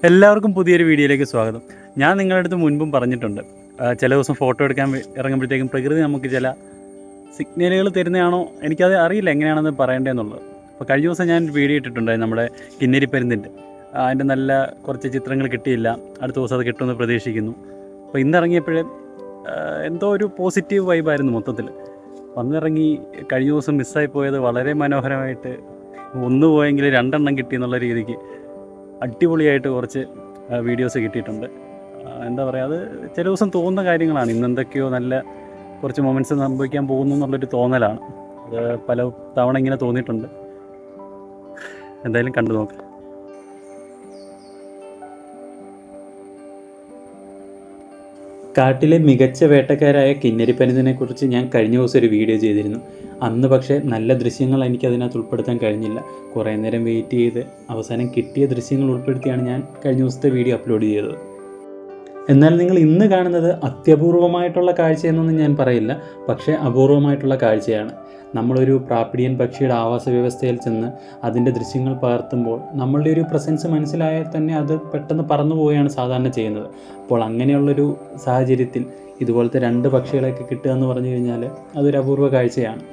എല്ലാവർക്കും പുതിയൊരു വീഡിയോയിലേക്ക് സ്വാഗതം. ഞാൻ നിങ്ങളുടെ അടുത്ത് മുൻപും പറഞ്ഞിട്ടുണ്ട്, ചില ദിവസം ഫോട്ടോ എടുക്കാൻ ഇറങ്ങുമ്പോഴത്തേക്കും പ്രകൃതി നമുക്ക് ചില സിഗ്നലുകൾ തരുന്നതാണോ എനിക്കത് അറിയില്ല എങ്ങനെയാണെന്ന് പറയേണ്ടതെന്നുള്ളത്. അപ്പോൾ കഴിഞ്ഞ ദിവസം ഞാൻ വീഡിയോ ഇട്ടിട്ടുണ്ടായി നമ്മുടെ കിന്നരിപ്പരുന്തിൻ്റെ. അതിൻ്റെ നല്ല കുറച്ച് ചിത്രങ്ങൾ കിട്ടിയില്ല, അടുത്ത ദിവസം അത് കിട്ടുമെന്ന് പ്രതീക്ഷിക്കുന്നു. അപ്പോൾ ഇന്നിറങ്ങിയപ്പോഴേ എന്തോ ഒരു പോസിറ്റീവ് വൈബായിരുന്നു മൊത്തത്തിൽ. വന്നിറങ്ങി കഴിഞ്ഞ ദിവസം മിസ്സായി പോയത് വളരെ മനോഹരമായിട്ട്, ഒന്ന് പോയെങ്കിൽ രണ്ടെണ്ണം കിട്ടിയെന്നുള്ള രീതിക്ക് അടിപൊളിയായിട്ട് കുറച്ച് വീഡിയോസ് കിട്ടിയിട്ടുണ്ട്. എന്താ പറയുക, അത് ചില ദിവസം തോന്നുന്ന കാര്യങ്ങളാണ്. ഇന്നെന്തൊക്കെയോ നല്ല കുറച്ച് മൊമെൻറ്റ്സ് സംഭവിക്കാൻ പോകുന്നു എന്നുള്ളൊരു തോന്നലാണ്. അത് പല തവണ ഇങ്ങനെ തോന്നിയിട്ടുണ്ട്. എന്തായാലും കണ്ടു നോക്കാം. കാട്ടിലെ മികച്ച വേട്ടക്കാരായ കിന്നരിപ്പരുന്തിനെക്കുറിച്ച് ഞാൻ കഴിഞ്ഞ ദിവസം ഒരു വീഡിയോ ചെയ്തിരുന്നു. അന്ന് പക്ഷേ നല്ല ദൃശ്യങ്ങൾ എനിക്കതിനകത്ത് ഉൾപ്പെടുത്താൻ കഴിഞ്ഞില്ല. കുറേ നേരം വെയിറ്റ് ചെയ്ത് അവസാനം കിട്ടിയ ദൃശ്യങ്ങൾ ഉൾപ്പെടുത്തിയാണ് ഞാൻ കഴിഞ്ഞ ദിവസത്തെ വീഡിയോ അപ്ലോഡ് ചെയ്തത്. എന്നാൽ നിങ്ങൾ ഇന്ന് കാണുന്നത് അത്യപൂർവമായിട്ടുള്ള കാഴ്ചയെന്നൊന്നും ഞാൻ പറയില്ല, പക്ഷേ അപൂർവമായിട്ടുള്ള കാഴ്ചയാണ്. നമ്മളൊരു പ്രാപ്പിടിയൻ പക്ഷിയുടെ ആവാസ വ്യവസ്ഥയിൽ ചെന്ന് അതിൻ്റെ ദൃശ്യങ്ങൾ പകർത്തുമ്പോൾ നമ്മളുടെ ഒരു പ്രസൻസ് മനസ്സിലായാൽ തന്നെ അത് പെട്ടെന്ന് പറന്നു പോവുകയാണ് സാധാരണ ചെയ്യുന്നത്. അപ്പോൾ അങ്ങനെയുള്ളൊരു സാഹചര്യത്തിൽ ഇതുപോലത്തെ 2 പക്ഷികളെയൊക്കെ കിട്ടുക എന്ന് പറഞ്ഞു കഴിഞ്ഞാൽ അതൊരു അപൂർവ കാഴ്ചയാണ്.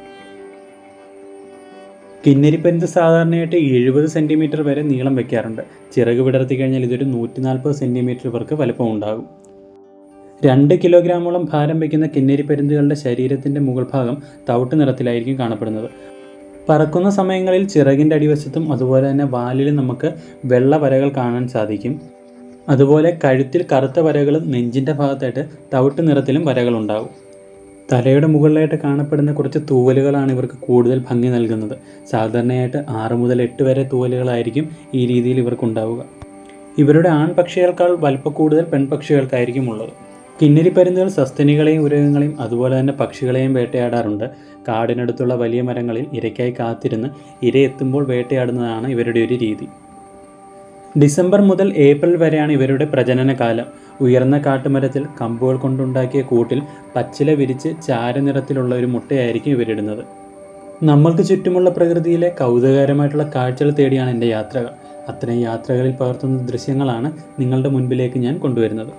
കിന്നരിപ്പരുന്ത് സാധാരണയായിട്ട് 70 സെൻറ്റിമീറ്റർ വരെ നീളം വയ്ക്കാറുണ്ട്. ചിറക് വിടർത്തി കഴിഞ്ഞാൽ ഇതൊരു 140 സെൻറ്റിമീറ്റർ വർക്ക് വലുപ്പം ഉണ്ടാകും. 2 കിലോഗ്രാമോളം ഭാരം വയ്ക്കുന്ന കിന്നരിപ്പരുന്തുകളുടെ ശരീരത്തിൻ്റെ മുകൾ ഭാഗം തവിട്ട് നിറത്തിലായിരിക്കും കാണപ്പെടുന്നത്. പറക്കുന്ന സമയങ്ങളിൽ ചിറകിൻ്റെ അടിവശത്തും അതുപോലെ തന്നെ വാലിലും നമുക്ക് വെള്ള വരകൾ കാണാൻ സാധിക്കും. അതുപോലെ കഴുത്തിൽ കറുത്ത വരകളും നെഞ്ചിൻ്റെ ഭാഗത്തായിട്ട് തവിട്ട് നിറത്തിലും വരകളുണ്ടാകും. തലയുടെ മുകളിലായിട്ട് കാണപ്പെടുന്ന കുറച്ച് തൂവലുകളാണ് ഇവർക്ക് കൂടുതൽ ഭംഗി നൽകുന്നത്. സാധാരണയായിട്ട് 6 മുതൽ 8 വരെ തൂവലുകളായിരിക്കും ഈ രീതിയിൽ ഇവർക്കുണ്ടാവുക. ഇവരുടെ ആൺപക്ഷികൾക്കാൾ വലിപ്പം കൂടുതൽ പെൺപക്ഷികൾക്കായിരിക്കും ഉള്ളത്. കിന്നരിപ്പരുന്തുകൾ സസ്തനികളെയും ഉരകങ്ങളെയും അതുപോലെ തന്നെ പക്ഷികളെയും വേട്ടയാടാറുണ്ട്. കാടിനടുത്തുള്ള വലിയ മരങ്ങളിൽ ഇരയ്ക്കായി കാത്തിരുന്ന് ഇരയെത്തുമ്പോൾ വേട്ടയാടുന്നതാണ് ഇവരുടെ ഒരു രീതി. ഡിസംബർ മുതൽ ഏപ്രിൽ വരെയാണ് ഇവരുടെ പ്രജനന കാലം. ഉയർന്ന കാട്ടുമരത്തിൽ കമ്പുകൾ കൊണ്ടുണ്ടാക്കിയ കൂട്ടിൽ പച്ചില വിരിച്ച് ചാരനിറത്തിലുള്ള ഒരു മുട്ടയായിരിക്കും ഇവരിടുന്നത്. നമ്മൾക്ക് ചുറ്റുമുള്ള പ്രകൃതിയിലെ കൗതുകകരമായിട്ടുള്ള കാഴ്ചകൾ തേടിയാണ് എൻ്റെ യാത്രകൾ. അത്തരം യാത്രകളിൽ പകർത്തുന്ന ദൃശ്യങ്ങളാണ് നിങ്ങളുടെ മുൻപിലേക്ക് ഞാൻ കൊണ്ടുവരുന്നത്.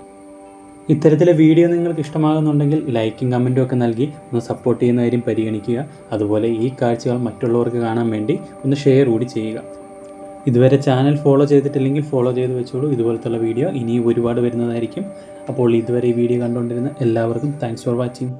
ഇത്തരത്തിലെ വീഡിയോ നിങ്ങൾക്ക് ഇഷ്ടമാകുന്നുണ്ടെങ്കിൽ ലൈക്കും കമൻറ്റും ഒക്കെ നൽകി ഒന്ന് സപ്പോർട്ട് ചെയ്യുന്ന കാര്യം പരിഗണിക്കുക. അതുപോലെ ഈ കാഴ്ചകൾ മറ്റുള്ളവർക്ക് കാണാൻ വേണ്ടി ഒന്ന് ഷെയർ കൂടി ചെയ്യുക. ഇതുവരെ ചാനൽ ഫോളോ ചെയ്തിട്ടില്ലെങ്കിൽ ഫോളോ ചെയ്ത് വെച്ചോളൂ. ഇതുപോലത്തുള്ള വീഡിയോ ഇനിയും ഒരുപാട് വരുന്നതായിരിക്കും. അപ്പോൾ ഇതുവരെ ഈ വീഡിയോ കണ്ടുകൊണ്ടിരുന്ന എല്ലാവർക്കും താങ്ക്സ് ഫോർ വാച്ചിങ്.